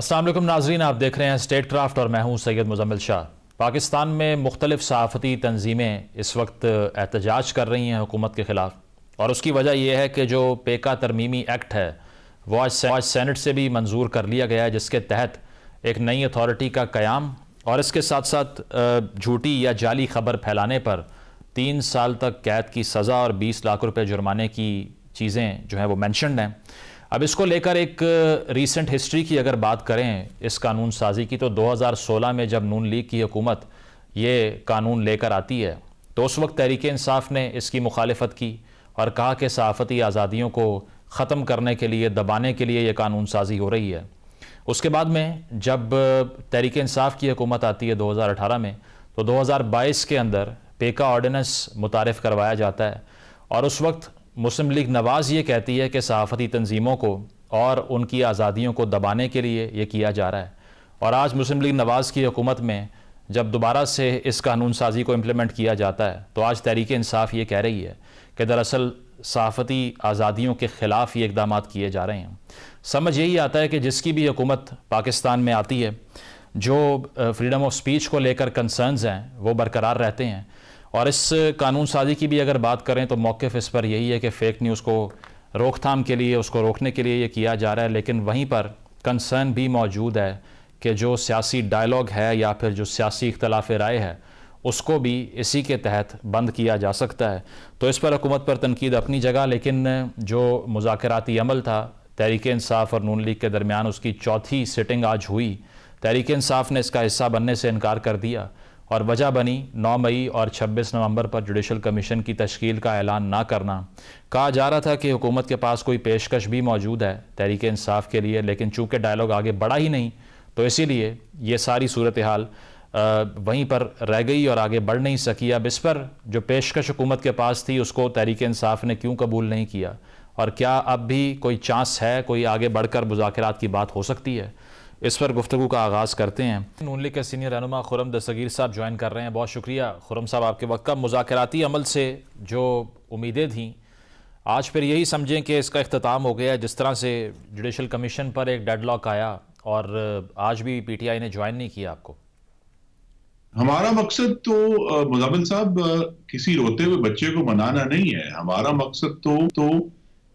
अस्सलाम वालेकुम नाज़रीन, आप देख रहे हैं स्टेट क्राफ्ट और मैं हूं सैयद मुज़म्मिल शाह। पाकिस्तान में मुख्तलिफ सहाफ़ती तंजीमें इस वक्त एहतजाज कर रही हैं हुकूमत के ख़िलाफ़, और उसकी वजह यह है कि जो पेका तरमीमी एक्ट है वो आज सेनेट से भी मंजूर कर लिया गया है, जिसके तहत एक नई अथॉरिटी का क़याम और इसके साथ साथ झूठी या जाली खबर फैलाने पर 3 साल तक कैद की सज़ा और 20 लाख रुपए जुर्माने की चीज़ें जो हैं वो मैंशनड हैं। अब इसको लेकर एक रीसेंट हिस्ट्री की अगर बात करें इस कानून साजी की, तो 2016 में जब नून लीग की हुकूमत ये कानून लेकर आती है तो उस वक्त तहरीक इंसाफ ने इसकी मुखालिफत की और कहा कि सहाफ़ती आज़ादियों को ख़त्म करने के लिए, दबाने के लिए ये कानून साजी हो रही है। उसके बाद में जब तहरीक इंसाफ की हुकूमत आती है 2018 में, तो 2022 के अंदर पेका ऑर्डिनेंस मुतारिफ़ करवाया जाता है और उस वक्त मुस्लिम लीग नवाज़ ये कहती है कि सहाफ़ती तंजीमों को और उनकी आज़ादियों को दबाने के लिए ये किया जा रहा है। और आज मुस्लिम लीग नवाज़ की हुकूमत में जब दोबारा से इस कानून साजी को इम्प्लीमेंट किया जाता है तो आज तहरीक इंसाफ ये कह रही है कि दरअसल सहाफ़ती आज़ादियों के ख़िलाफ़ ये इक़दाम किए जा रहे हैं। समझ यही आता है कि जिसकी भी हुकूमत पाकिस्तान में आती है, जो फ्रीडम ऑफ स्पीच को लेकर कंसर्न्स हैं वो बरकरार रहते हैं। और इस कानून साजी की भी अगर बात करें तो मौक़िफ़ इस पर यही है कि फ़ेक न्यूज़ को रोकथाम के लिए, उसको रोकने के लिए ये किया जा रहा है, लेकिन वहीं पर कंसर्न भी मौजूद है कि जो सियासी डायलॉग है या फिर जो सियासी इख्तलाफ राय है उसको भी इसी के तहत बंद किया जा सकता है। तो इस पर हुकूमत पर तनकीद अपनी जगह, लेकिन जो मुज़ाकराती अमल था तहरीक इंसाफ और नून लीग के दरमियान, उसकी चौथी सिटिंग आज हुई। तहरीक इंसाफ ने इसका हिस्सा बनने से इनकार कर दिया और वजह बनी 9 मई और 26 नवंबर पर जुडिशल कमीशन की तश्कील का ऐलान ना करना। कहा जा रहा था कि हुकूमत के पास कोई पेशकश भी मौजूद है तहरीक इंसाफ के लिए, लेकिन चूँकि डायलॉग आगे बढ़ा ही नहीं तो इसीलिए ये सारी सूरत हाल वहीं पर रह गई और आगे बढ़ नहीं सकी। अब इस पर जो पेशकश हुकूमत के पास थी उसको तहरीक इंसाफ ने क्यों कबूल नहीं किया, और क्या अब भी कोई चांस है, कोई आगे बढ़कर मुज़ाकरात की बात हो सकती है, इस पर गुफ्तगू का आगाज़ करते हैं। नून लीग के सीनियर रहनुमा खुर्रम दस्तगीर साहब ज्वाइन कर रहे हैं। बहुत शुक्रिया खुर्रम साहब आपके वक्त का। मुज़ाकराती अमल से जो उम्मीदें थीं आज फिर यही समझें कि इसका इख्तिताम हो गया, जिस तरह से जुडिशल कमीशन पर एक डेडलॉक आया और आज भी PTI ने ज्वाइन नहीं किया आपको। हमारा मकसद तो मुज़म्मिल साहब किसी रोते हुए बच्चे को मनाना नहीं है। हमारा मकसद तो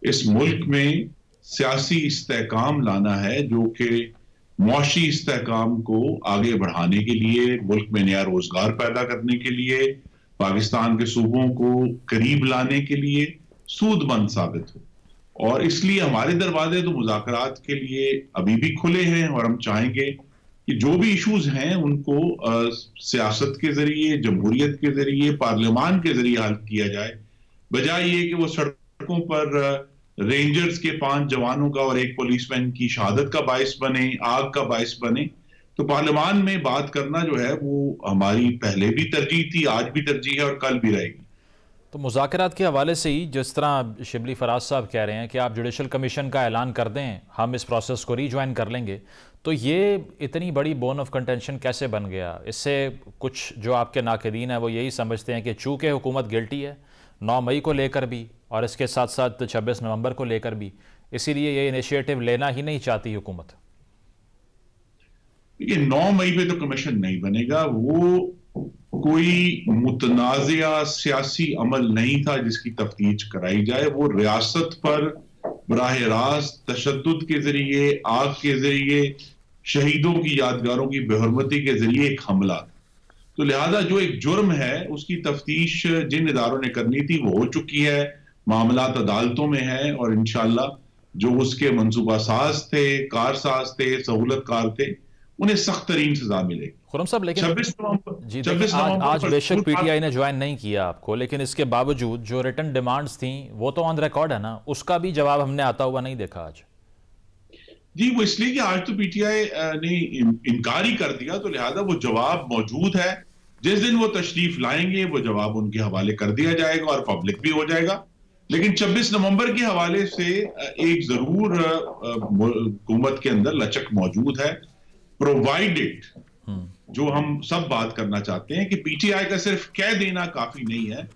इस मुल्क में सियासी इस्तेहकाम लाना है, जो कि मुआशी इस्तेहकाम को आगे बढ़ाने के लिए, मुल्क में नया रोजगार पैदा करने के लिए, पाकिस्तान के सूबों को करीब लाने के लिए सूदमंद साबित हो। और इसलिए हमारे दरवाजे तो मुज़ाकरात के लिए अभी भी खुले हैं और हम चाहेंगे कि जो भी इश्यूज हैं उनको सियासत के जरिए, जमहूरियत के जरिए, पार्लियामान के जरिए हल किया जाए, बजाय ये कि वो सड़कों पर रेंजर्स के 5 जवानों का और 1 पुलिसमैन की शहादत का बायस बने, आग का बायस बने। तो पार्लियामान में बात करना जो है वो हमारी पहले भी तरजीह थी, आज भी तरजीह है और कल भी रहेगी। तो मुज़ाकरात के हवाले से ही जिस तरह शिबली फराज साहब कह रहे हैं कि आप जुडिशल कमीशन का ऐलान कर दें, हम इस प्रोसेस को रीज्वाइन कर लेंगे, तो ये इतनी बड़ी बोन ऑफ कंटेंशन कैसे बन गया? इससे कुछ जो आपके नाक़दीन हैं वो यही समझते हैं कि चूँकि हुकूमत गिल्टी है 9 मई को लेकर भी और इसके साथ साथ 26 नवंबर को लेकर भी, इसीलिए ये इनिशिएटिव लेना ही नहीं चाहती हुकूमत। ये 9 मई पे तो कमीशन नहीं बनेगा। वो कोई मुतनाज़िया सियासी अमल नहीं था जिसकी तफ्तीश कराई जाए। वो रियासत पर बराह रास्त तशद्दुद के जरिए, आग के जरिए, शहीदों की यादगारों की बेहरमती के जरिए एक हमला। तो लिहाजा जो एक जुर्म है उसकी तफ्तीश जिन इदारों ने करनी थी वो हो चुकी है, मामलात अदालतों में है और इंशाअल्लाह जो उसके मंसूबा साज थे, कारसाज थे, सहूलतकार थे, उन्हें सख्त तरीन सजा मिलेगी। खुर्रम साहब, लेकिन 26 नवंबर आज बेशक PTI ने ज्वाइन नहीं किया आपको, लेकिन इसके बावजूद जो रिटन डिमांड्स थी वो तो ऑन रिकॉर्ड है ना, उसका भी जवाब हमने आता हुआ नहीं देखा आज। जी, वो इसलिए कि आज तो PTI ने इनकार ही कर दिया, तो लिहाजा वो जवाब मौजूद है। जिस दिन वो तशरीफ लाएंगे वो जवाब उनके हवाले कर दिया जाएगा और पब्लिक भी हो जाएगा। लेकिन 26 नवंबर के हवाले से एक जरूर हुकूमत के अंदर लचक मौजूद है, प्रोवाइडेड, जो हम सब बात करना चाहते हैं कि PTI का सिर्फ कह देना काफी नहीं है।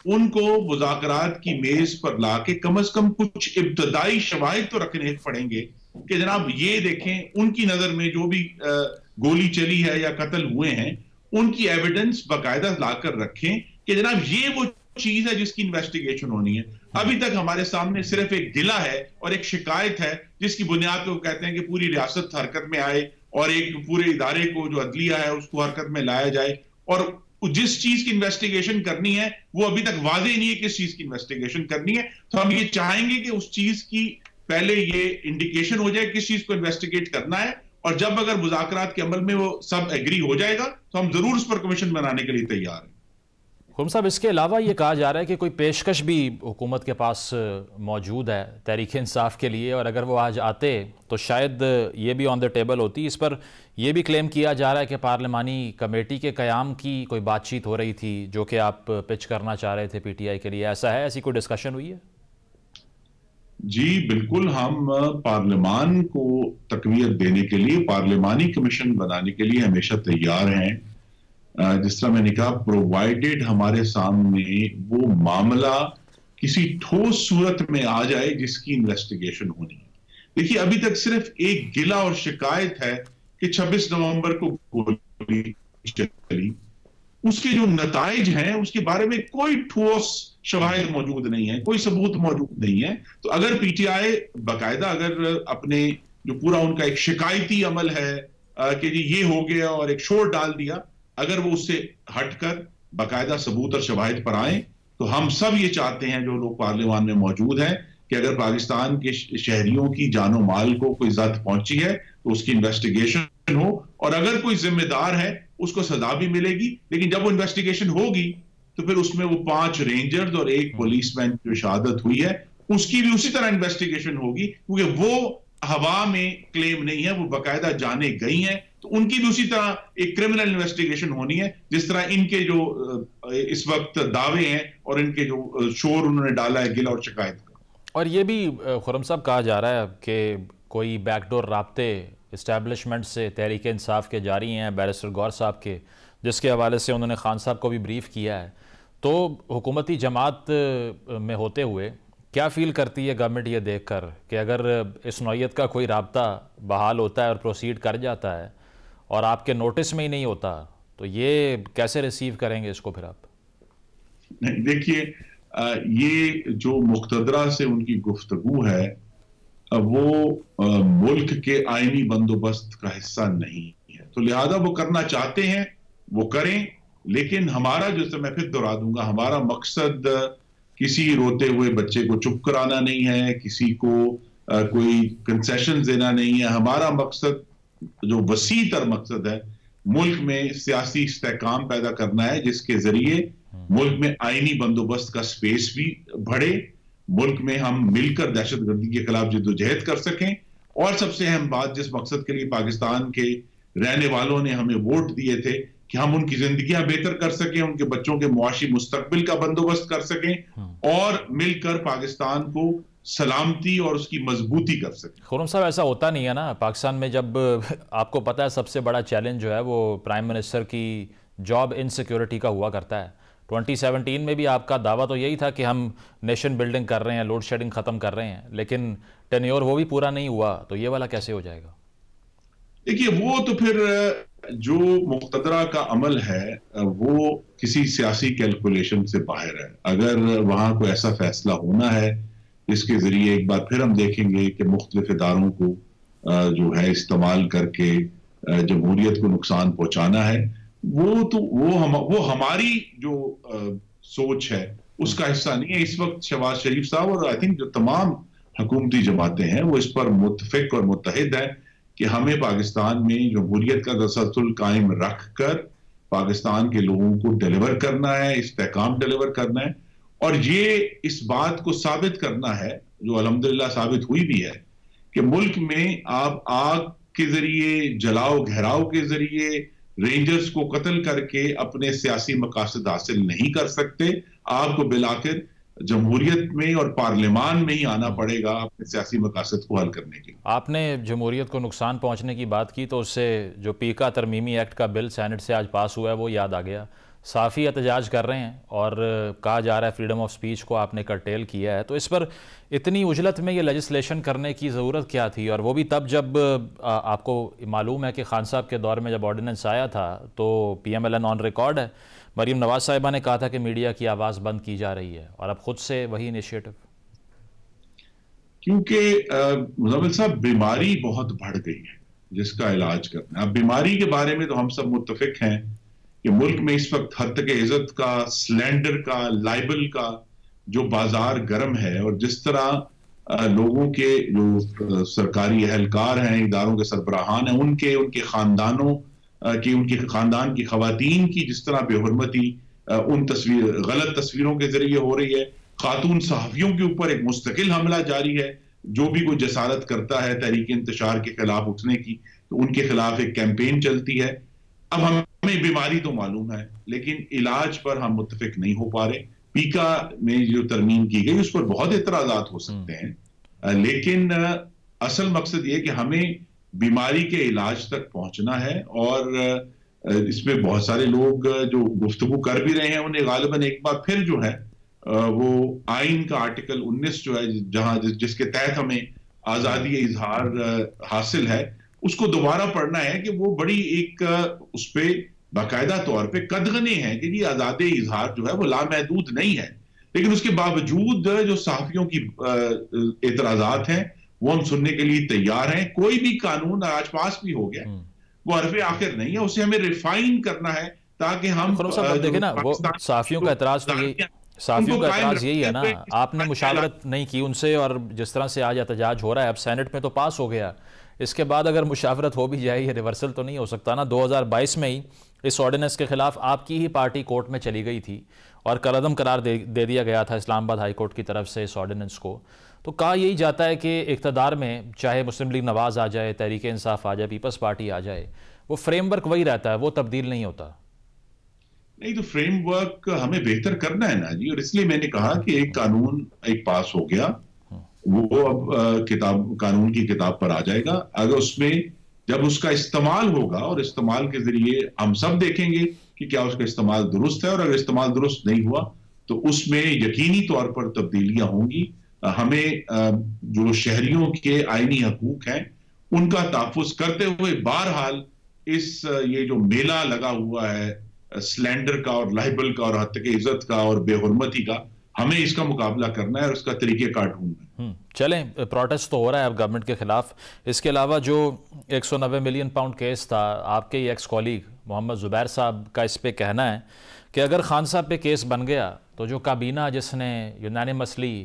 उनको मुज़ाकरात की मेज पर लाके कम से कम कुछ इब्तदाई शवाहिद तो रखने पड़ेंगे कि जनाब ये देखें, उनकी नजर में जो भी गोली चली है या कत्ल हुए हैं उनकी एविडेंस बाकायदा लाकर रखें कि जनाब ये वो चीज है जिसकी इन्वेस्टिगेशन होनी है। अभी तक हमारे सामने सिर्फ एक गिला है और एक शिकायत है जिसकी बुनियाद पर वो कहते हैं कि पूरी रियासत हरकत में आए और एक पूरे इदारे को जो अदलिया है उसको हरकत में लाया जाए, और जिस चीज की इन्वेस्टिगेशन करनी है वो अभी तक वाज़ेह नहीं है किस चीज की इन्वेस्टिगेशन करनी है। तो हम ये चाहेंगे कि उस चीज की पहले ये इंडिकेशन हो जाए किस चीज को इन्वेस्टिगेट करना है, और जब अगर मुज़ाकरात के अमल में वो सब एग्री हो जाएगा तो हम जरूर उस पर कमीशन बनाने के लिए तैयार हैं। खुर्रम साहब, इसके अलावा ये कहा जा रहा है कि कोई पेशकश भी हुकूमत के पास मौजूद है तहरीक इंसाफ के लिए, और अगर वो आज आते तो शायद ये भी ऑन द टेबल होती। इस पर यह भी क्लेम किया जा रहा है कि पार्लिमानी कमेटी के क़याम की कोई बातचीत हो रही थी जो कि आप पिच करना चाह रहे थे PTI के लिए, ऐसा है? ऐसी कोई डिस्कशन हुई है? जी बिल्कुल, हम पार्लिमान को तक़वियत देने के लिए पार्लिमानी कमीशन बनाने के लिए हमेशा तैयार हैं। जिस तरह मैंने कहा, प्रोवाइडेड हमारे सामने वो मामला किसी ठोस सूरत में आ जाए जिसकी इन्वेस्टिगेशन होनी है। देखिए, अभी तक सिर्फ एक गिला और शिकायत है कि 26 नवंबर को गोली चली, उसके जो नताइज हैं उसके बारे में कोई ठोस शवाहिद मौजूद नहीं है, कोई सबूत मौजूद नहीं है। तो अगर PTI बाकायदा अगर अपने जो पूरा उनका एक शिकायती अमल है कि जी ये हो गया और एक शोर डाल दिया, अगर वो उससे हटकर बाकायदा सबूत और शवाहिद पर आए, तो हम सब ये चाहते हैं जो लोग पार्लियामान में मौजूद हैं कि अगर पाकिस्तान के शहरियों की जानो माल को कोई जद पहुंची है तो उसकी इन्वेस्टिगेशन हो, और अगर कोई जिम्मेदार है उसको सजा भी मिलेगी। लेकिन जब वो इन्वेस्टिगेशन होगी तो फिर उसमें वो 5 रेंजर्स और 1 पुलिसमैन जो शहादत हुई है उसकी भी उसी तरह इन्वेस्टिगेशन होगी, क्योंकि वो हवा में क्लेम नहीं है, वो बाकायदा जाने गई हैं, तो उनकी भी उसी तरह एक क्रिमिनल इन्वेस्टिगेशन होनी है जिस तरह इनके जो इस वक्त दावे हैं और इनके जो शोर उन्होंने डाला है गिला और शिकायत का। और ये भी खुर्रम साहब कहा जा रहा है कि कोई बैकडोर राब्ते इस्टेब्लिशमेंट से तहरीक इंसाफ के जारी हैं, बैरिस्टर गौर साहब के, जिसके हवाले से उन्होंने खान साहब को भी ब्रीफ किया है। तो हुकूमती जमात में होते हुए क्या फील करती है गवर्नमेंट ये देख कर कि अगर इस नौयत का कोई राब्ता बहाल होता है और प्रोसीड कर जाता है और आपके नोटिस में ही नहीं होता, तो ये कैसे रिसीव करेंगे इसको फिर आप? नहीं, देखिए, ये जो मुख्तदरा से उनकी गुफ्तगू है वो मुल्क के आईनी बंदोबस्त का हिस्सा नहीं है, तो लिहाजा वो करना चाहते हैं वो करें, लेकिन हमारा, जो मैं फिर दोहरा दूंगा, हमारा मकसद किसी रोते हुए बच्चे को चुप कराना नहीं है, किसी को कोई कंसेशन देना नहीं है। हमारा मकसद, जो वसी तर मकसद है, मुल्क में सियासी इस्तेहकाम पैदा करना है जिसके जरिए मुल्क में आईनी बंदोबस्त का स्पेस भी बढ़े, मुल्क में हम मिलकर दहशतगर्दी के खिलाफ जिद्दोजहद कर सकें, और सबसे अहम बात, जिस मकसद के लिए पाकिस्तान के रहने वालों ने हमें वोट दिए थे, कि हम उनकी जिंदगियां बेहतर कर सकें, उनके बच्चों के मुआशी मुस्तकबिल का बंदोबस्त कर सकें और मिलकर पाकिस्तान को सलामती और उसकी मजबूती कर सकें। खुर्रम साहब, ऐसा होता नहीं है ना पाकिस्तान में, जब आपको पता है सबसे बड़ा चैलेंज जो है वो प्राइम मिनिस्टर की जॉब इनसिक्योरिटी का हुआ करता है। 2017 में भी आपका दावा तो यही था कि हम नेशन बिल्डिंग कर रहे हैं, लोड शेडिंग ख़त्म कर रहे हैं, लेकिन टेन्योर वो भी पूरा नहीं हुआ, तो ये वाला कैसे हो जाएगा? देखिए, वो तो फिर जो मुक़्तदरा का अमल है वो किसी सियासी कैलकुलेशन से बाहर है। अगर वहां कोई ऐसा फैसला होना है जिसके जरिए एक बार फिर हम देखेंगे कि मुख्तलिफ इदारों को जो है इस्तेमाल करके जमहूरियत को नुकसान पहुंचाना है, वो हमारी जो सोच है उसका हिस्सा नहीं है। इस वक्त शहबाज शरीफ साहब और आई थिंक जो तमाम हुकूमती जमातें हैं वो इस पर मुत्तफिक और मुत्तहिद है कि हमें पाकिस्तान में जमहूरियत का तसलसल कायम रख कर पाकिस्तान के लोगों को डिलीवर करना है, इस्तेहकाम डिलीवर करना है, और ये इस बात को साबित करना है, जो अल्हम्दुलिल्लाह साबित हुई भी है, कि मुल्क में आप आग के जरिए, जलाओ घेराव के जरिए, रेंजर्स को कत्ल करके अपने सियासी मकासद हासिल नहीं कर सकते। आपको बिलाखिर जमहूरियत में और पार्लियामान में ही आना पड़ेगा अपने सियासी मकासद को हल करने के लिए। आपने जमहूरियत को नुकसान पहुंचने की बात की, तो उससे जो पीका तरमीमी एक्ट का बिल सेनेट से आज पास हुआ है वो याद आ गया, साफ़ी एहतजाज कर रहे हैं और कहा जा रहा है फ्रीडम ऑफ स्पीच को आपने कर्टेल किया है, तो इस पर इतनी उजलत में ये लेजिस्लेशन करने की ज़रूरत क्या थी? और वो भी तब जब आपको मालूम है कि खान साहब के दौर में जब ऑर्डिनेंस आया था तो PMLN ऑन रिकॉर्ड है, मरीम नवाज साहिबा ने कहा था कि मीडिया की आवाज़ बंद की जा रही है, और अब खुद से वही इनिशिएटिव। क्योंकि मुज़म्मिल साहब, बीमारी बहुत बढ़ गई है जिसका इलाज करना है। अब बीमारी के बारे में तो हम सब मुत्तफिक हैं कि मुल्क में इस वक्त हद तक इज्जत का, स्लैंडर का, लाइबल का जो बाजार गर्म है, और जिस तरह लोगों के जो सरकारी एहलकार हैं, इदारों के सरबराहान हैं, उनके खानदानों की, उनके खानदान की खवातीन की जिस तरह बेहुरमती उन गलत तस्वीरों के जरिए हो रही है, खातून सहाफियों के ऊपर एक मुस्तकिल हमला जारी है। जो भी कोई जसारत करता है तहरीक इंतशार के खिलाफ उठने की, तो उनके खिलाफ एक कैंपेन चलती है। अब हमें बीमारी तो मालूम है, लेकिन इलाज पर हम मुत्तफिक नहीं हो पा रहे। पीका में जो तरमीम की गई उस पर बहुत एतराजात हो सकते हैं, लेकिन असल मकसद ये कि हमें बीमारी के इलाज तक पहुंचना है। और इसमें बहुत सारे लोग जो गुफ्तगू कर भी रहे हैं, उन्हें गालिबन एक बार फिर जो है वो आइन का आर्टिकल 19 जो है, जिसके तहत हमें आजादी इजहार हासिल है, उसको दोबारा पढ़ना है कि वो बड़ी एक उस पर बाकायदा तौर पे कदगने हैं कि ये आजादी इजहार जो है वो लामहदूद नहीं है। लेकिन उसके बावजूद जो सहाफियों की एतराजात हैं वो हम सुनने के लिए तैयार हैं। कोई भी कानून आज पास भी हो गया, वो हरफ आखिर नहीं है, उसे हमें रिफाइन करना है ताकि हम देखें ना, वो सहाफियों का एतराज तो ये, साफियों का एतराज यही है ना, आपने मुशावरत नहीं की उनसे, और जिस तरह से आज एहतजाज हो रहा है, अब सेनेट में तो पास हो गया, इसके बाद अगर मुशावरत हो भी जाए ये रिवर्सल तो नहीं हो सकता ना। 2022 में ही इस ऑर्डिनेंस के खिलाफ आपकी ही पार्टी कोर्ट में चली गई थी और कलअदम करार दे दिया गया था इस्लामाबाद हाई कोर्ट की तरफ से इस ऑर्डिनेंस को। तो कहा यही जाता है कि इक़्तिदार में चाहे मुस्लिम लीग नवाज आ जाए, तहरीक इंसाफ आ जाए, पीपल्स पार्टी आ जाए, वो फ्रेमवर्क वही रहता है, वो तब्दील नहीं होता। नहीं, तो फ्रेमवर्क हमें बेहतर करना है ना जी, और इसलिए मैंने कहा कि एक कानून एक पास हो गया, वो अब कानून की किताब पर आ जाएगा। अगर उसमें जब उसका इस्तेमाल होगा और इस्तेमाल के जरिए हम सब देखेंगे कि क्या उसका इस्तेमाल दुरुस्त है, और अगर इस्तेमाल दुरुस्त नहीं हुआ तो उसमें यकीनी तौर पर तब्दीलियां होंगी। हमें जो शहरियों के आईनी हकूक हैं उनका तहफ़्फ़ुज़ करते हुए बहरहाल ये जो मेला लगा हुआ है स्लैंडर का और लाइबल का और हत्या की इज्जत का और बेहुरमती का, हमें इसका मुकाबला करना है और उसका तरीक़ेकार ढूंढना है। चलें, प्रोटेस्ट तो हो रहा है अब गवर्नमेंट के खिलाफ। इसके अलावा जो 190 मिलियन पाउंड केस था, आपके ही एक्स कॉलीग मोहम्मद ज़ुबैर साहब का इस पे कहना है कि अगर खान साहब पे केस बन गया तो जो काबीना जिसने यूनानिमसली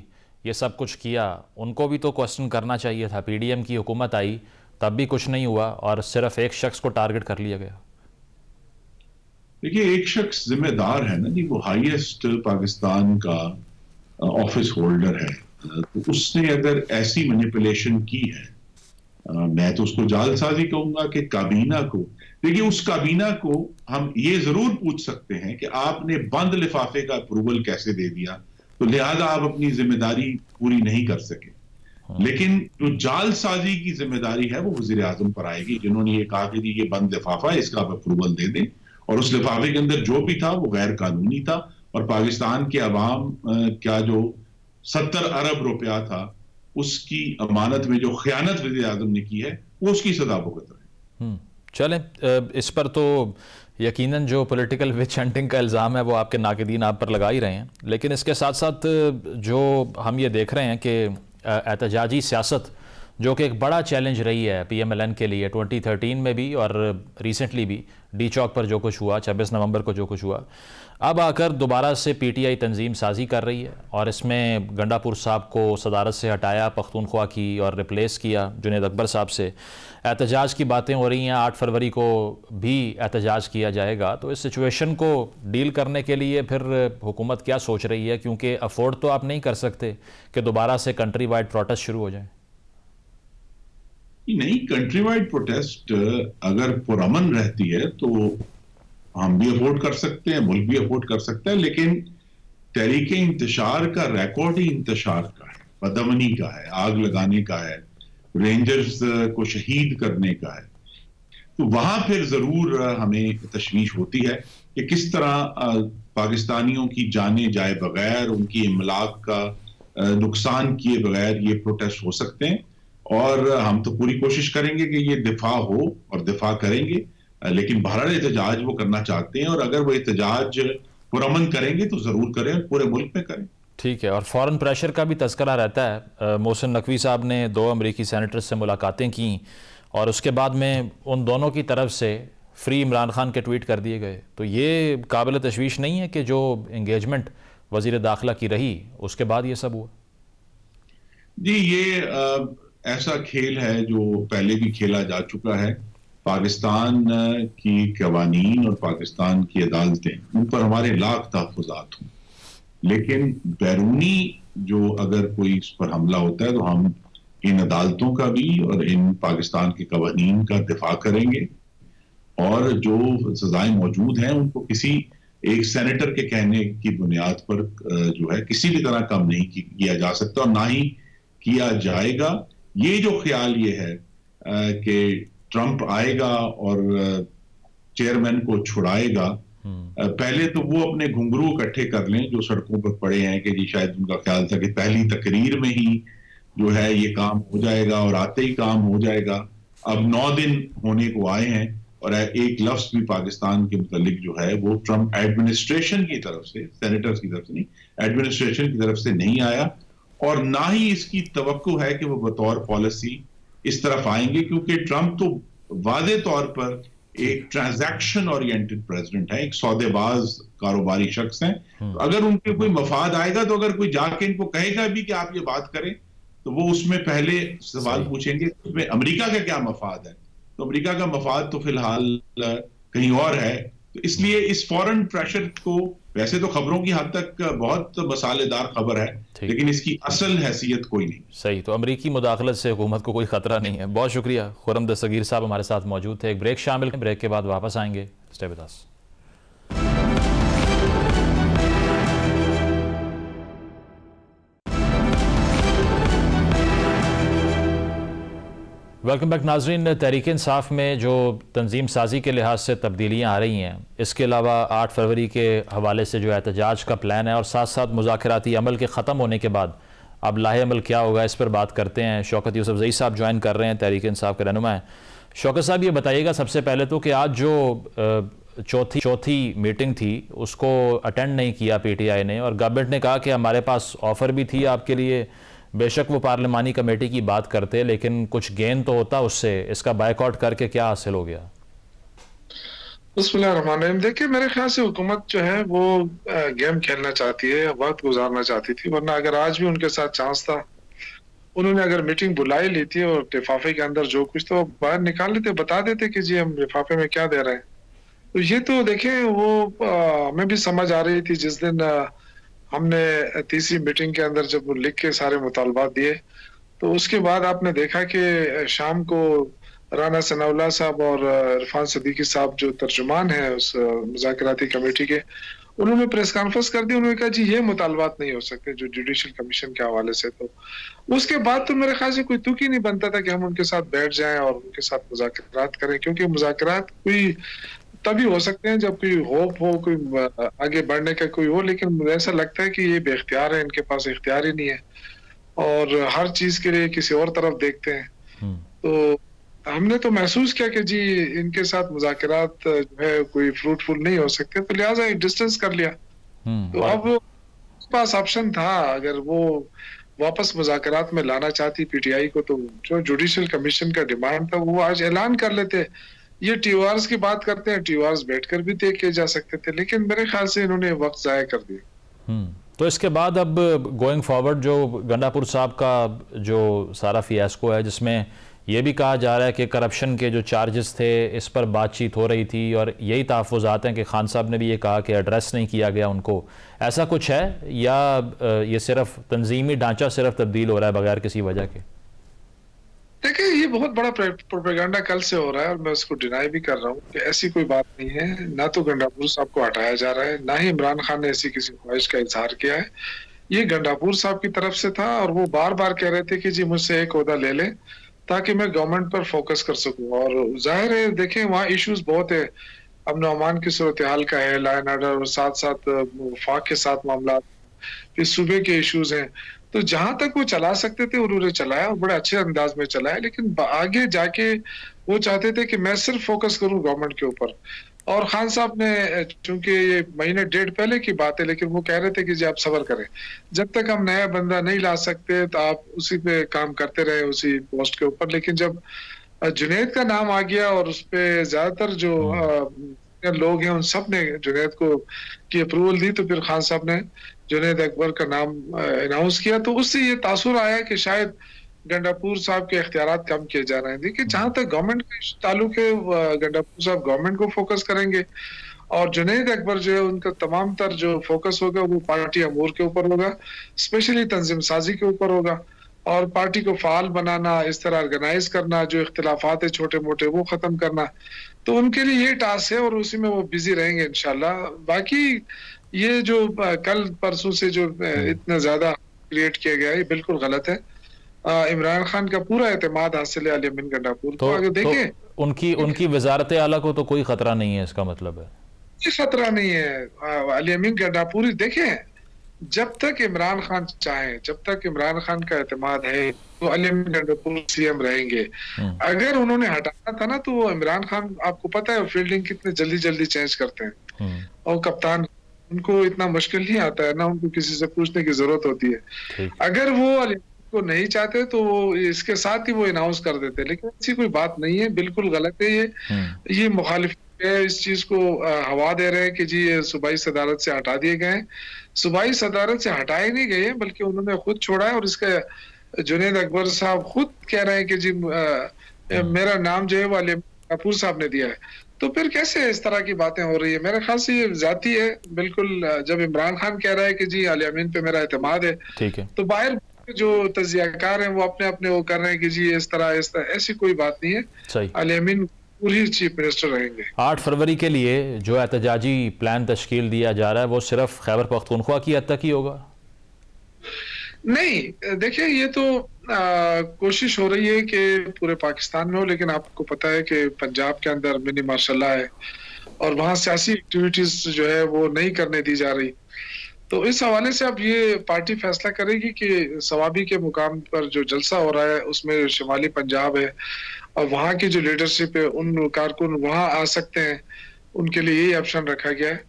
ये सब कुछ किया उनको भी तो क्वेश्चन करना चाहिए था। PDM की हुकूमत आई तब भी कुछ नहीं हुआ और सिर्फ एक शख्स को टारगेट कर लिया गया। देखिए, एक शख्स जिम्मेदार है ना जी, वो हाईएस्ट पाकिस्तान का ऑफिस होल्डर है, तो उसने अगर ऐसी मैनिपुलेशन की है, मैं तो उसको जालसाजी कहूंगा कि काबीना को, देखिए उस काबीना को हम ये जरूर पूछ सकते हैं कि आपने बंद लिफाफे का अप्रूवल कैसे दे दिया, तो लिहाजा आप अपनी जिम्मेदारी पूरी नहीं कर सके। लेकिन जो जालसाजी की जिम्मेदारी है वो वज़ीर आज़म पर आएगी, जिन्होंने ये कहा कि ये बंद लिफाफा है, इसका आप अप्रूवल दे दें, और उस लिफाफे के अंदर जो भी था वो गैर कानूनी था, और पाकिस्तान के अवाम क्या जो 70 अरब रुपया था उसकी अमानत में जो खयानत वज़ीर आज़म ने की है वो उसकी सजा भुगत रहे। चलें, इस पर तो यकीनन जो पॉलिटिकल विच हंटिंग का इल्ज़ाम है वो आपके नाक़िदीन आप पर लगा ही रहे हैं, लेकिन इसके साथ साथ जो हम ये देख रहे हैं कि एहतजाजी सियासत जो कि एक बड़ा चैलेंज रही है PMLN के लिए 2013 में भी और रिसेंटली भी डी चौक पर जो कुछ हुआ, 26 नवंबर को जो कुछ हुआ, अब आकर दोबारा से PTI तंजीम साजी कर रही है और इसमें गंडापुर साहब को सदारत से हटाया, पख्तूनख्वा की और रिप्लेस किया जुनैद अकबर साहब से। एहतजाज की बातें हो रही हैं, 8 फरवरी को भी एहतजाज किया जाएगा। तो इस सिचुएशन को डील करने के लिए फिर हुकूमत क्या सोच रही है, क्योंकि अफोर्ड तो आप नहीं कर सकते कि दोबारा से कंट्री वाइड प्रोटेस्ट शुरू हो जाए। नहीं, कंट्री वाइड प्रोटेस्ट अगर पुरअमन रहती है तो हम भी अफोर्ड कर सकते हैं, मुल्क भी अफोर्ड कर सकता है, लेकिन तहरीक इंतशार का रिकॉर्ड ही इंतशार का है, बदअमनी का है, आग लगाने का है, रेंजर्स को शहीद करने का है। तो वहां फिर जरूर हमें तशवीश होती है कि किस तरह पाकिस्तानियों की जाने जाए बगैर, उनकी इमलाक का नुकसान किए बगैर ये प्रोटेस्ट हो सकते हैं। और हम तो पूरी कोशिश करेंगे कि ये दिफा हो और दिफा करेंगे, लेकिन बहरहाल एहतजाज वो करना चाहते हैं, और अगर वो एहतजाज पुरअमन करेंगे तो जरूर करें, पूरे मुल्क में करें। ठीक है। और फॉरेन प्रेशर का भी तस्करा रहता है। मोहसिन नकवी साहब ने 2 अमरीकी सेनेटर्स से मुलाकातें की और उसके बाद में उन दोनों की तरफ से फ्री इमरान खान के ट्वीट कर दिए गए। तो ये काबिल तशवीश नहीं है कि जो इंगेजमेंट वज़ीर दाखिला की रही उसके बाद ये सब हुआ? जी, ये ऐसा खेल है जो पहले भी खेला जा चुका है। पाकिस्तान की कवानीन और पाकिस्तान की अदालतें, उन पर हमारे लाख तहफ़्फ़ुज़ात हों, लेकिन बैरूनी जो अगर कोई इस पर हमला होता है तो हम इन अदालतों का भी और इन पाकिस्तान के कवानीन का दिफा करेंगे, और जो सजाएं मौजूद हैं उनको किसी एक सेनेटर के कहने की बुनियाद पर जो है किसी भी तरह कम नहीं किया जा सकता और ना ही किया जाएगा। ये जो ख्याल ये है कि ट्रंप आएगा और चेयरमैन को छुड़ाएगा, पहले तो वो अपने घुंघरू इकट्ठे कर लें जो सड़कों पर पड़े हैं, कि जी शायद उनका ख्याल था कि पहली तकरीर में ही जो है ये काम हो जाएगा और आते ही काम हो जाएगा। अब 9 दिन होने को आए हैं और एक लफ्ज भी पाकिस्तान के मुतालिक जो है वो ट्रंप एडमिनिस्ट्रेशन की तरफ से, सेनेटर्स की तरफ से नहीं, एडमिनिस्ट्रेशन की तरफ से नहीं आया, और ना ही इसकी तवक्को है कि वो बतौर पॉलिसी इस तरफ आएंगे, क्योंकि ट्रंप तो वादे तौर पर एक ट्रांजैक्शन ओरिएंटेड प्रेसिडेंट है, एक सौदेबाज कारोबारी शख्स हैं। तो अगर उनके कोई मफाद आएगा, तो अगर कोई जाके इनको कहेगा भी कि आप ये बात करें, तो वो उसमें पहले सवाल पूछेंगे उसमें अमेरिका का क्या मफाद है। तो अमेरिका का मफाद तो फिलहाल कहीं और है। तो इसलिए इस फॉरेन प्रेशर को, वैसे तो खबरों की हद तक बहुत मसालेदार खबर है, लेकिन इसकी असल हैसियत कोई नहीं। सही। तो अमरीकी मुदाखलत से हुकूमत को कोई खतरा नहीं है। बहुत शुक्रिया। खुर्रम दस्तगीर साहब हमारे साथ मौजूद थे। एक ब्रेक शामिल, ब्रेक के बाद वापस आएंगे। Stay with us. Welcome back नाजरीन। तहरीक इंसाफ में जो तंजीम साजी के लिहाज से तब्दीलियाँ आ रही हैं, इसके अलावा 8 फरवरी के हवाले से जो एहतजाज का प्लान है और साथ साथ मुज़ाकराती अमल के ख़त्म होने के बाद अब लाहे अमल क्या होगा, इस पर बात करते हैं। शौकत यूसुफजई साहब ज्वाइन कर रहे हैं, तहरीक इंसाफ के रहनुमा हैं। शौकत साहब, ये बताइएगा सबसे पहले तो कि आज जो चौथी मीटिंग थी उसको अटेंड नहीं किया PTI ने, और गवर्नमेंट ने कहा कि हमारे पास ऑफ़र भी थी आपके लिए, बेशक वो पार्लिमानी कमेटी की बात करते लेकिन कुछ गेन तो होता उससे, इसका बायकॉट करके क्या हासिल हो गया? बिस्मिल्लाहिर्रहमानिर्रहीम। देखिए, मेरे ख्याल से हुकूमत जो है वो गेम खेलना चाहती है, वक्त गुजारना चाहती थी, वरना अगर आज भी उनके साथ चांस था, उन्होंने अगर मीटिंग बुलाई ली थी और लिफाफे के अंदर जो कुछ तो बाहर निकाल लेते, बता देते कि जी हम लिफाफे में क्या दे रहे हैं। तो ये तो देखें, वो हमें भी समझ आ रही थी जिस दिन हमने तीसरी मीटिंग के अंदर जब लिख के सारे मुतालबात दिए, तो उसके बाद आपने देखा कि शाम को राना सनाउल्लाह साहब और इरफान सिद्दीकी साहब जो तर्जुमान है उस मुज़ाकराती कमेटी के, उन्होंने प्रेस कॉन्फ्रेंस कर दी। उन्होंने कहा जी ये मुतालबात नहीं हो सकते जो जुडिशल कमीशन के हवाले से। तो उसके बाद तो मेरे ख्याल से कोई तुक ही नहीं बनता था कि हम उनके साथ बैठ जाएं और उनके साथ मुज़ाकरात करें, क्योंकि मुज़ाकरात कोई तभी हो सकते हैं जब कोई होप हो, कोई आगे बढ़ने का कोई हो, लेकिन मुझे ऐसा लगता है कि ये बेख्तियार है, इनके पास इख्तियार ही नहीं है और हर चीज के लिए किसी और तरफ देखते हैं। तो हमने तो महसूस किया कि जी इनके साथ मुज़ाकरात जो है कोई फ्रूटफुल नहीं हो सकते, तो लिहाजा एक डिस्टेंस कर लिया। तो अब उसके पास ऑप्शन था, अगर वो वापस मुज़ाकरात में लाना चाहती PTI को, तो जो जुडिशल कमीशन का डिमांड था वो आज ऐलान कर लेते। ये TORs की बात करते हैं, TORs बैठकर भी तय किए जा सकते थे, लेकिन मेरे ख्याल से इन्होंने वक्त जाया कर दिया। तो इसके बाद अब गोइंग फॉरवर्ड जो गंडापुर साहब का जो सारा फियास्को है, जिसमें यह भी कहा जा रहा है कि करप्शन के जो चार्जेस थे इस पर बातचीत हो रही थी और यही तहफ़्फ़ुज़ात हैं कि खान साहब ने भी ये कहा कि एड्रेस नहीं किया गया उनको, ऐसा कुछ है या ये सिर्फ तंजीमी ढांचा सिर्फ तब्दील हो रहा है बगैर किसी वजह के? देखिए, ये बहुत बड़ा प्रोपेगेंडा कल से हो रहा है और मैं उसको डिनाई भी कर रहा हूँ कि ऐसी कोई बात नहीं है। ना तो गंडापुर साहब को हटाया जा रहा है, ना ही इमरान खान ने ऐसी किसी ख्वाहिश का इजहार किया है। ये गंडापुर साहब की तरफ से था और वो बार बार कह रहे थे कि जी मुझसे एक ओहदा ले लें ताकि मैं गवर्नमेंट पर फोकस कर सकूं। और जाहिर है, देखें वहाँ इश्यूज बहुत है। अमन अमान की सूरत हाल का है, लॉ एंड ऑर्डर, और साथ साथ वफाक के साथ मामला, फिर सूबे के इश्यूज हैं। तो जहां तक वो चला सकते थे उन्होंने चलाया और बड़े अच्छे अंदाज में चलाया, लेकिन आगे जाके वो चाहते थे कि मैं सिर्फ फोकस करूं गवर्नमेंट के ऊपर। और खान साहब ने, चूंकि ये महीने डेढ़ पहले की बात है, लेकिन वो कह रहे थे कि जी आप सब्र करें, जब तक हम नया बंदा नहीं ला सकते तो आप उसी पे काम करते रहे, उसी पोस्ट के ऊपर। लेकिन जब जुनैद का नाम आ गया और उस पे ज्यादातर जो लोग हैं उन सब ने जुनैद को की अप्रूवल दी, तो फिर खान साहब ने जुनैद अकबर का नाम अनाउंस किया। तो उससे ये तासुर आया कि शायद गंडापुर साहब के इख्तियारात कम किए जा रहे हैं। देखिए, जहां तक गवर्नमेंट के ताल्लुक है, गंडापुर साहब गवर्नमेंट को फोकस करेंगे, और जुनैद अकबर जो है उनका तमाम तर जो फोकस होगा वो पार्टी अमूर के ऊपर होगा, स्पेशली तंजीम साजी के ऊपर होगा, और पार्टी को फाल बनाना, इस तरह ऑर्गेनाइज करना, जो इख्तिलाफात है छोटे मोटे वो खत्म करना। तो उनके लिए ये टास्क है और उसी में वो बिजी रहेंगे इंशाल्लाह। बाकी ये जो कल परसों से जो इतना ज्यादा क्रिएट किया गया है, ये बिल्कुल गलत है। इमरान खान का पूरा एतमाद हासिल है अली अमीन गंडापुर। तो आगे देखें, उनकी वजारत आला को तो कोई खतरा नहीं है, इसका मतलब है ये खतरा नहीं है। अली अमीन गंडापुरी देखें, जब तक इमरान खान चाहें, जब तक इमरान खान का एतमाद है, तो अली अमीन गंडापुर सीएम रहेंगे। अगर उन्होंने हटाना था ना, तो वो इमरान खान, आपको पता है फील्डिंग कितने जल्दी जल्दी चेंज करते हैं, और कप्तान उनको इतना मुश्किल नहीं आता है ना, उनको किसी से पूछने की जरूरत होती है। अगर वो अली को नहीं चाहते तो इसके साथ ही वो अनाउंस कर देते, लेकिन ऐसी कोई बात नहीं है, बिल्कुल गलत है ये मुखालिफ है, इस चीज को हवा दे रहे हैं कि जी ये सूबाई सदारत से हटा दिए गए। सूबाई सदारत से हटाए नहीं गए, बल्कि उन्होंने खुद छोड़ा है, और इसका जुनैद अकबर साहब खुद कह रहे हैं कि जी मेरा नाम जो है वो अली कपूर साहब ने दिया है। तो फिर कैसे इस तरह की बातें हो रही है? मेरे ख्याल से ये जाती है बिल्कुल। जब इमरान खान कह रहा है कि जी अली अमीन पे मेरा एतमाद है, ठीक है, तो बाहर जो तजियाकार हैं वो अपने अपने वो कर रहे हैं कि जी इस तरह ऐसी कोई बात नहीं है। अली अमीन पूरी चीफ मिनिस्टर रहेंगे। 8 फरवरी के लिए जो एहतजाजी प्लान तश्कील दिया जा रहा है वो सिर्फ खैबर पख्तूनख्वा की हद तक ही होगा? नहीं, देखिए, ये तो कोशिश हो रही है कि पूरे पाकिस्तान में हो, लेकिन आपको पता है कि पंजाब के अंदर मिनी मार्शल है और वहाँ सियासी एक्टिविटीज जो है वो नहीं करने दी जा रही। तो इस हवाले से अब ये पार्टी फैसला करेगी कि सवाबी के मुकाम पर जो जलसा हो रहा है उसमें शिमाली पंजाब है और वहाँ की जो लीडरशिप है उन कारकुन वहाँ आ सकते हैं, उनके लिए यही ऑप्शन रखा गया है।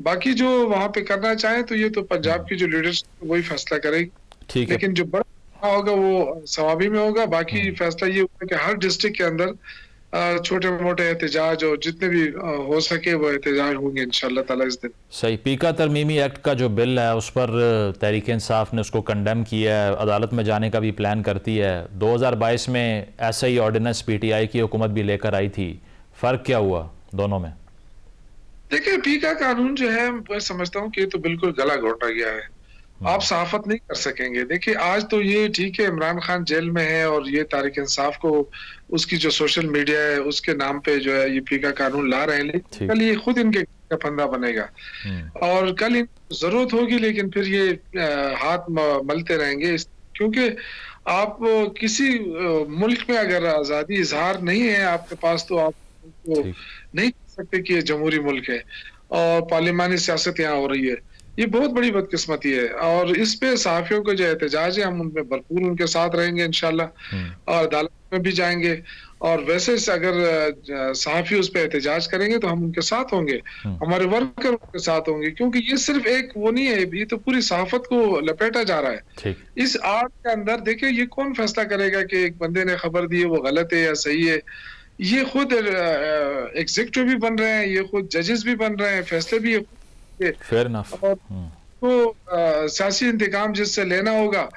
बाकी जो वहाँ पे करना चाहे तो ये तो पंजाब की जो लीडरशिप वही फैसला करेगी, लेकिन जो बड़ा होगा वो सवाबी में होगा। बाकी फैसला ये होगा कि हर डिस्ट्रिक्ट के अंदर छोटे मोटे एहतजाज और जितने भी हो सके वो एहतजाज होंगे इंशाअल्लाह ताला इस दिन। सही। पीका तरमीमी एक्ट का जो बिल है उस पर तहरीक इंसाफ ने उसको कंडेम किया है, अदालत में जाने का भी प्लान करती है। 2022 में ऐसा ही ऑर्डिनेंस पीटीआई की हुकूमत भी लेकर आई थी, फ़र्क क्या हुआ दोनों में? देखिए, पीका कानून जो है मैं समझता हूँ कि तो बिल्कुल गला घोटा गया है, आप सहाफत नहीं कर सकेंगे। देखिए, आज तो ये ठीक है इमरान खान जेल में है और ये तहरीक इंसाफ को उसकी जो सोशल मीडिया है उसके नाम पे जो है ये पीका कानून ला रहे हैं, लेकिन कल ये खुद इनके का फंदा बनेगा और कल इनको जरूरत होगी, लेकिन फिर ये हाथ मलते रहेंगे, क्योंकि आप किसी मुल्क में अगर आजादी इजहार नहीं है आपके पास तो आप नहीं कह सकते कि ये जमहूरी मुल्क है और पार्लिमानी सियासत यहाँ हो रही है। ये बहुत बड़ी बदकिस्मती है और इस पे सहाफियों के जो एहतजाज है हम उनमें भरपूर उनके साथ रहेंगे इंशाल्लाह और अदालत में भी जाएंगे। और वैसे अगर सहाफी उस पे एहतजाज करेंगे तो हम उनके साथ होंगे, हमारे वर्कर उनके साथ होंगे, क्योंकि ये सिर्फ एक वो नहीं है, ये तो पूरी सहाफत को लपेटा जा रहा है। इस आर्ट के अंदर देखिए ये कौन फैसला करेगा कि एक बंदे ने खबर दी है वो गलत है या सही है? ये खुद एग्जीक्यूटिव भी बन रहे हैं, ये खुद जजेस भी बन रहे हैं, फैसले भी फेयर इनफ। और तो सियासी इंतकाम जिससे लेना होगा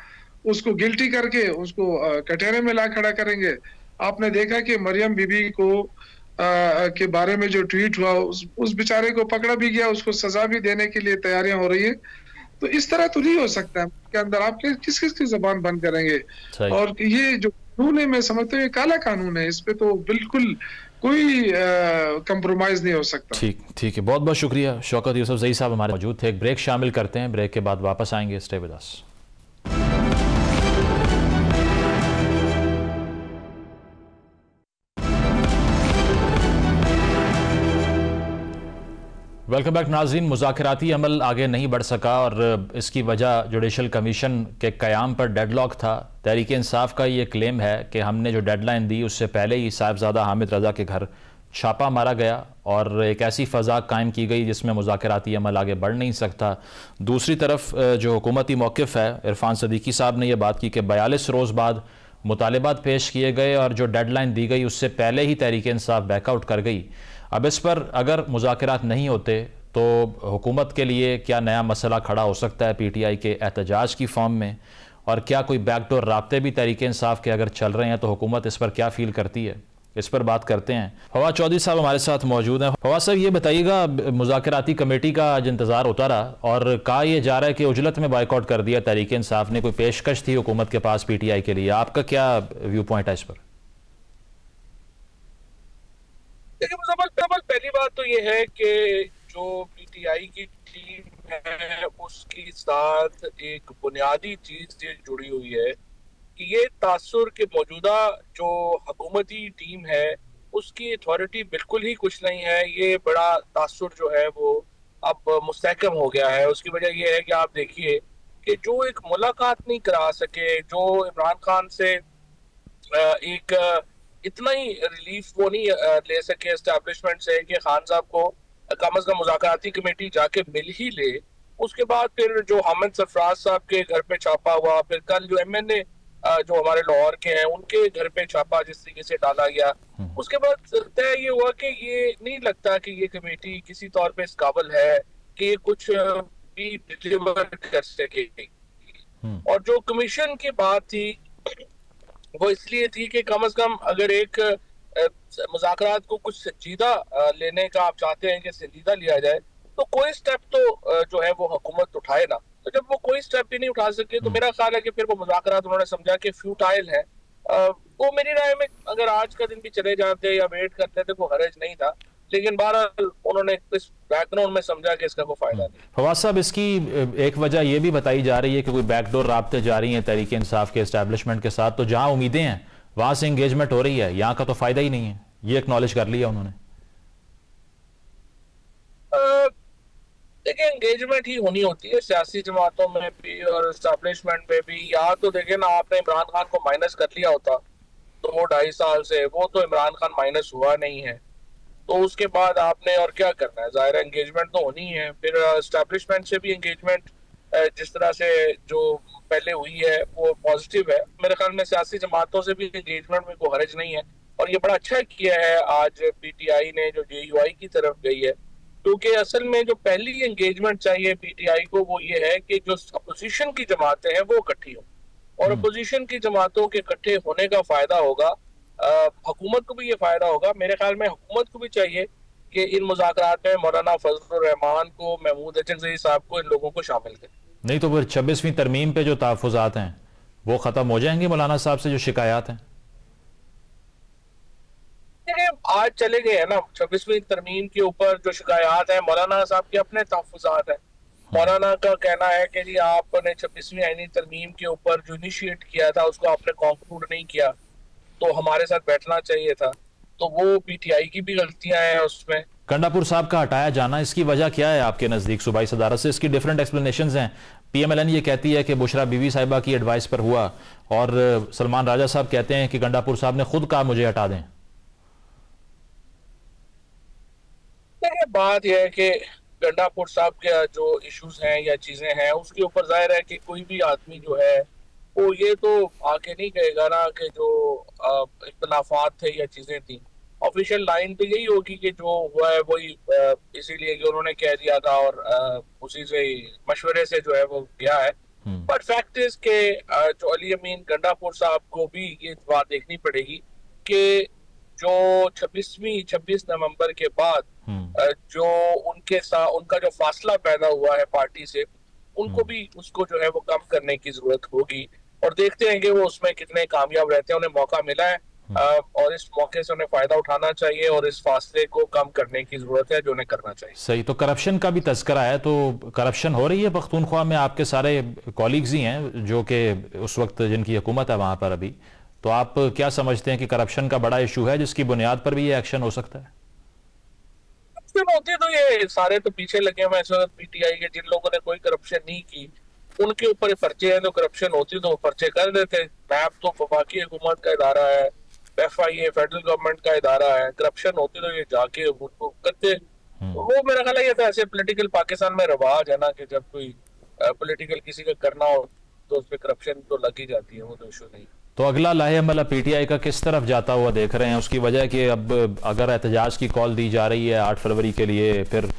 उसको गिल्टी करके उसको कटहरे में ला खड़ा करेंगे। आपने देखा कि मरियम बीबी को के बारे में जो ट्वीट हुआ उस बेचारे को पकड़ा भी गया, उसको सजा भी देने के लिए तैयारियां हो रही है। तो इस तरह तो नहीं हो सकता है के अंदर आप किस किस की जबान बंद करेंगे? और ये जो कानून है मैं समझता हूँ ये काला कानून है, इस पे तो बिल्कुल कोई कंप्रोमाइज नहीं हो सकता। ठीक है, बहुत बहुत शुक्रिया। शौकत यूसुफजई साहब हमारे मौजूद थे। एक ब्रेक शामिल करते हैं, ब्रेक के बाद वापस आएंगे। Stay with us. Welcome back नाज़रीन। मुज़ाकराती अमल आगे नहीं बढ़ सका और इसकी वजह जुडिशल कमीशन के क़याम पर डेडलॉक था। तहरीक इंसाफ का ये क्लेम है कि हमने जो डेडलाइन दी उससे पहले ही साहिबजादा हामिद रज़ा के घर छापा मारा गया और एक ऐसी फ़ज़ा कायम की गई जिसमें मुज़ाकराती अमल आगे बढ़ नहीं सकता। दूसरी तरफ जो हुकूमती मौक़िफ़ है, इरफान सदीकी साहब ने यह बात की कि 42 रोज़ बाद मुतालिबात पेश किए गए और जो डेडलाइन दी गई उससे पहले ही तहरीक इंसाफ बैकआउट कर गई। अब इस पर अगर मुज़ाकरात नहीं होते तो हुकूमत के लिए क्या नया मसला खड़ा हो सकता है PTI के एहतजाज की फॉर्म में, और क्या कोई बैकडोर राब्ते भी तहरीक इंसाफ के अगर चल रहे हैं तो हुकूमत इस पर क्या फील करती है? इस पर बात करते हैं। फवाद चौधरी साहब हमारे साथ मौजूद हैं। फवाद साहब, ये बताइएगा, मुज़ाकराती कमेटी का आज इंतज़ार होता रहा और कहा यह जा रहा है कि उजलत में बाइकआउट कर दिया तहरीक इंसाफ ने, कोई पेशकश थी हुकूमत के पास PTI के लिए, आपका क्या व्यू पॉइंट है इस पर? देखिए मुज़म्मिल, पहली बात तो ये है कि जो PTI की टीम है उसके साथ एक बुनियादी चीज ये जुड़ी हुई है कि ये तासुर के मौजूदा जो हुकूमती टीम है उसकी अथॉरिटी बिल्कुल ही कुछ नहीं है। ये बड़ा तासुर जो है वो अब मुस्तहकम हो गया है। उसकी वजह ये है कि आप देखिए कि जो एक मुलाकात नहीं करा सके, जो इमरान खान से एक इतना ही रिलीफ वो नहीं ले सके एस्टैब्लिशमेंट से कि खान साहब को कम अज कम मुज़ाकराती कमेटी जाके मिल ही ले। उसके बाद फिर जो हामिद सरफराज साहब के घर पे छापा हुआ, फिर कल जो MNA जो हमारे लाहौर के हैं उनके घर पे छापा जिस तरीके से डाला गया, उसके बाद तय ये हुआ कि ये नहीं लगता कि ये कमेटी किसी तौर पे इस काबिल है कि ये कुछ भी डिलीवर कर सकेगी। और जो कमीशन की बात थी वो इसलिए थी कि कम से कम अगर एक मुज़ाकरात को कुछ संजीदा लेने का आप चाहते हैं कि संजीदा लिया जाए तो कोई स्टेप तो जो है वो हुकूमत उठाए ना। तो जब वो कोई स्टेप ही नहीं उठा सके तो मेरा ख्याल है कि फिर वो मुज़ाकरात उन्होंने समझा कि फ्यूटाइल है। वो मेरी राय में अगर आज का दिन भी चले जाते या वेट करते थे कोई हर्ज नहीं था, लेकिन बहरहाल उन्होंने इस बैकग्राउंड में समझा कि इसका कोई फायदा नहीं। फवाद साहब, इसकी एक वजह यह भी बताई जा रही है कि कोई बैकडोर राब्ते जारी हैं तहरीक इंसाफ के एस्टैब्लिशमेंट के साथ, तो जहां उम्मीदें हैं वहां से एंगेजमेंट हो रही है, यहाँ का तो फायदा ही नहीं है, ये एक्नॉलेज कर लिया उन्होंने। देखिए एंगेजमेंट ही होनी होती है सियासी जमातों में भी और एस्टैब्लिशमेंट में भी। या तो देखे ना, आपने इमरान खान को माइनस कर लिया होता 2-2.5 साल से, वो तो इमरान खान माइनस हुआ नहीं है, तो उसके बाद आपने और क्या करना है? जाहिर एंगेजमेंट तो होनी है। फिर एस्टैब्लिशमेंट से भी एंगेजमेंट जिस तरह से जो पहले हुई है वो पॉजिटिव है। मेरे ख्याल में सियासी जमातों से भी एंगेजमेंट में कोई हर्ज नहीं है और ये बड़ा अच्छा किया है आज PTI ने जो JUI की तरफ गई है, क्योंकि असल में जो पहली एंगेजमेंट चाहिए PTI को वो ये है कि जो अपोजिशन की जमातें हैं वो इकट्ठी हों, और अपोजिशन की जमातों के इकट्ठे होने का फायदा होगा हुकूमत को भी ये फायदा होगा। मेरे ख्याल में हुकूमत को भी चाहिए कि इन मुज़ाकरात में मौलाना फजलुर रहमान को, महमूद अचकज़ई साहब को, इन लोगों को शामिल करें। नहीं तो फिर 26वीं तरमीम पे जो तहफ़्फ़ुज़ात हैं वो ख़त्म हो जाएंगे मौलाना साहब से जो शिकायत हैं? आज चले गए हैं ना 26वीं तरमीम के ऊपर जो शिकायत है, मौलाना साहब के अपने तहफ़्फ़ुज़ात हैं। मौलाना का कहना है कि जी आपने 26वीं आईनी तरमीम के ऊपर जो इनिशिएट किया था उसको आपने कंक्लूड नहीं किया, तो हमारे साथ बैठना चाहिए था। तो वो PTI की भी गलतियां हैं उसमें। गंडापुर साहब का हटाया जाना, इसकी वजह क्या है आपके नज़दीक? सूबाई सदारत से इसकी डिफरेंट एक्सप्लेनेशंस हैं। PMLN ये कहती है कि बुशरा बीवी साहिबा की एडवाइस पर हुआ, और सलमान राजा साहब कहते हैं कि गंडापुर साहब ने खुद कहा मुझे हटा दें। बात यह है कि गंडापुर साहब के जो इश्यूज हैं या चीजें हैं उसके ऊपर जाहिर है कि कोई भी आदमी जो है वो ये तो आके नहीं कहेगा ना कि जो इख्तलाफात थे या चीजें थी। ऑफिशियल लाइन तो यही होगी कि जो हुआ है वही, इसीलिए कि उन्होंने कह दिया था और उसी से मशवरे से जो है वो गया है। बट फैक्ट इज के जो अली अमीन गंडापुर साहब को भी ये बात देखनी पड़ेगी कि जो 26 नवंबर के बाद जो उनके साथ उनका जो फासला पैदा हुआ है पार्टी से, उनको भी उसको जो है वो कम करने की जरूरत होगी, और देखते हैं कि वो उसमें कितने कामयाब रहते हैं। उन्हें मौका मिला है और इस मौके से उन्हें फायदा उठाना चाहिए और इस फासले को कम करने की जरूरत है जो उन्हें करना चाहिए। सही। तो करप्शन का भी तस्करा है, तो करप्शन हो रही है पख्तूनख्वा में? आपके सारे कॉलीग्स ही हैं जो कि उस वक्त जिनकी हुकूमत है वहां पर अभी, तो आप क्या समझते हैं कि करप्शन का बड़ा इशू है जिसकी बुनियाद पर भी ये एक्शन हो सकता है? करप्शन होती तो ये सारे तो पीछे लगे हुए इस वक्त पीटीआई के, जिन लोगों ने कोई करप्शन नहीं की उनके ऊपर पर्चे हैं, तो करप्शन होती तो वो पर्चे कर देते। मैप तो वफाकी हुकूमत का इदारा है, FIA फेडरल गवर्नमेंट का इदारा है, करप्शन होती तो ये जाके उनको करते। वो मेरा ख्याल है ये तो ऐसे पॉलिटिकल पाकिस्तान में रिवाज है ना कि जब कोई पॉलिटिकल किसी का करना हो तो उस पर करप्शन तो लग ही जाती है, वो तो इशू नहीं। तो अगला लाहे अमल PTI का किस तरफ जाता हुआ देख रहे हैं? उसकी वजह कि अब अगर एहतजाज की कॉल दी जा रही है 8 फरवरी के लिए, फिर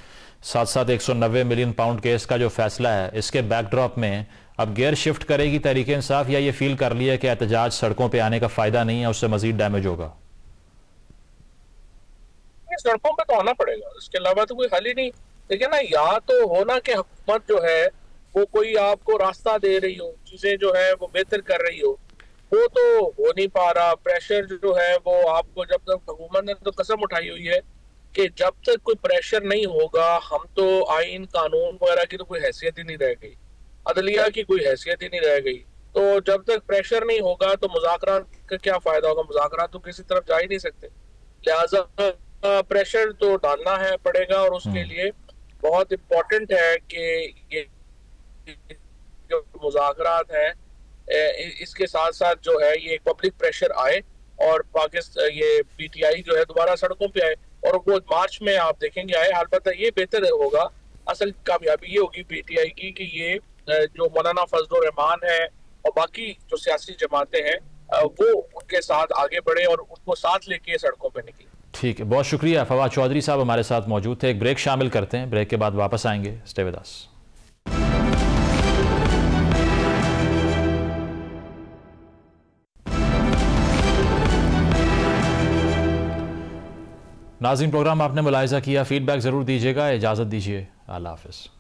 साथ साथ 190 मिलियन पाउंड केस का जो फैसला है, इसके बैकड्रॉप में अब गियर शिफ्ट करेगी तहरीक इंसाफ, या ये फील कर लिया कि एहतजाज सड़कों पे आने का फायदा नहीं है, उससे मजीद डैमेज होगा? सड़कों पे तो आना पड़ेगा, इसके अलावा तो कोई हल ही नहीं। लेकिन ना या तो होना कि हुकूमत जो है वो कोई आपको रास्ता दे रही हो, चीजें जो है वो बेहतर कर रही हो, वो तो हो नहीं पा रहा। प्रेशर जो है वो आपको, जब तक हुकूमत ने तो कसम उठाई हुई है कि जब तक कोई प्रेशर नहीं होगा हम तो आइन कानून वगैरह की तो कोई हैसियत ही नहीं रह गई, अदलिया की कोई हैसियत ही नहीं रह गई। तो जब तक प्रेशर नहीं होगा तो मुज़ाकरात का क्या फायदा होगा? मुज़ाकरात तो किसी तरफ जा ही नहीं सकते। लिहाजा प्रेशर तो डालना है पड़ेगा, और उसके लिए बहुत इम्पोर्टेंट है कि ये जो मुज़ाकरात है इसके साथ साथ जो है ये पब्लिक प्रेशर आए और पाकिस्तान ये PTI जो है दोबारा सड़कों पे आए, और वो मार्च में आप देखेंगे आए। अलबत्ता ये बेहतर होगा, असल कामयाबी ये होगी PTI की कि ये जो मौलाना फजलुर रहमान है और बाकी जो सियासी जमातें हैं वो उनके साथ आगे बढ़े और उनको साथ लेके सड़कों पे निकले। ठीक है, बहुत शुक्रिया। फवाद चौधरी साहब हमारे साथ मौजूद थे। एक ब्रेक शामिल करते हैं, ब्रेक के बाद वापस आएंगे। Stay with us. नाज़रीन, प्रोग्राम आपने मुलाहिज़ा किया, फीडबैक ज़रूर दीजिएगा। इजाज़त दीजिए, अल्लाह हाफ़िज़।